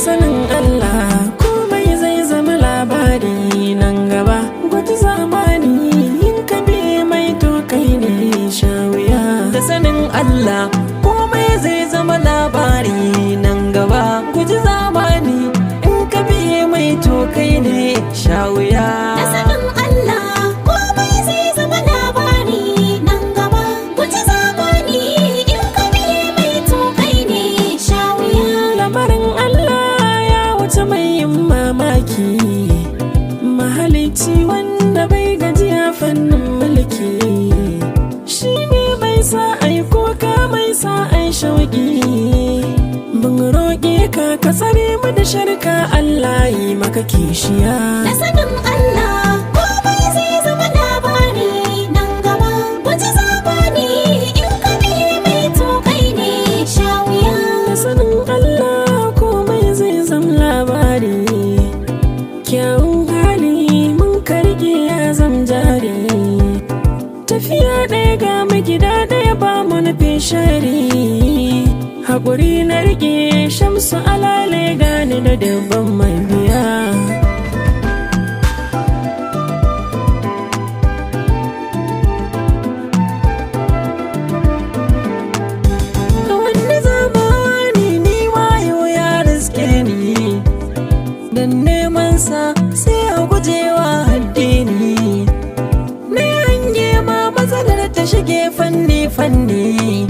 sanin Allah komai zai zama labari nan gaba. Guji zamani in ka bi mai to kai ne shawiya. Da sanin Allah komai zai zama labari nan gaba. Guji zamani in ka bi mai to kai ne shawiya. Da sanin Allah komai zai zama labari nan gaba. Guji zamani in ka bi mai to kai ne shawiya. Lamarin Allah ya wuce mai yin mamaki, mahalicci wanda bai gajiya fannin mulki. Shi ne mai sa ai koka mai sa ai shauki. Mun roƙe ka ka tsare mu da shirka, Allah yi maka kishiya. Da sanin Allah komai zai zama labari nan gaba. Guji zamani in ka bi mai to kai ne shawiya. Da sanin Allah komai zai zama labari. Kyawun hali mun karge ya zam jari. Tafiya ɗaya ga mu gida ɗaya ba mu nufin shari. Haƙuri na rike Shamsu alale gani da dubban mai biya. Da wani zamani ni wayo ya riske ni, dan neman sa sai a gujewa addini. Na hange ma matsalar ta shige fanni.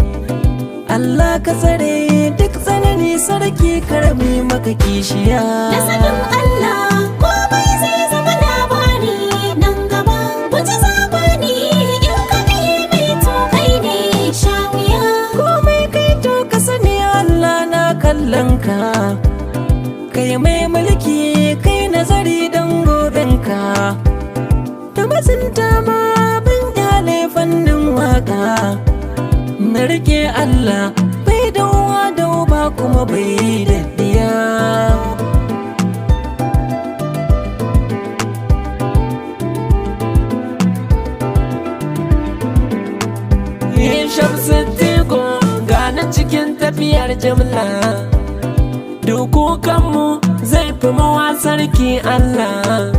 Allah ka tsare duk tsanani sarki karami maka kishiya. Da sanin Allah komai zai zama labari nan gaba. Guji zamani in ka bi mai to kai ne shawiya. Komai kai to ka sani Allah na kallon ka. Kai mai mulki kai nazari don gobenka. Da mazinta ma bin kyale fannin waka. Na rike Allah bai da uwa da uba kuma bai da diya. Yin shamsattigo gane cikin tafiyar jimla. Dukukanmu zai fi mawa sarki Allah.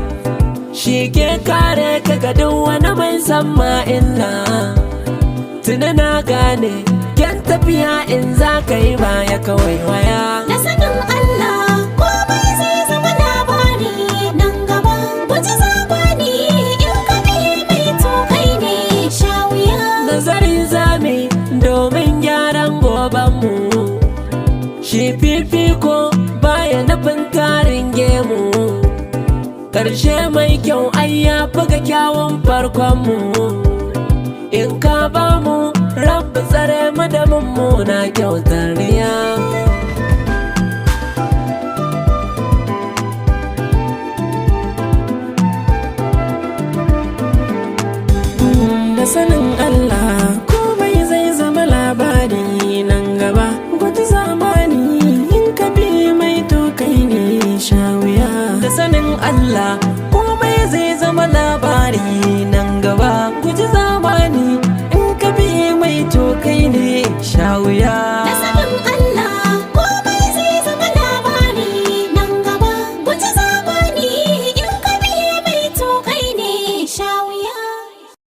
Shi ke kare ka ga duk wani mai sama illa. Tuna na gane kyan tafiya in za ka yi baya kawai waya. Da sanin Allah komai zai zama labari nan gaba. Guji zamani in ka bi mai to kai ne shawiya. Nazarin zame domin gyaran gobanmu. Shi fifiko baya nufin tarin gemu. Ƙarshe mai kyau ai ya buga kyawun farkonmu. In ka ba mu rabbi tsare mu da mummuna kyautar riya. Da sanin Allah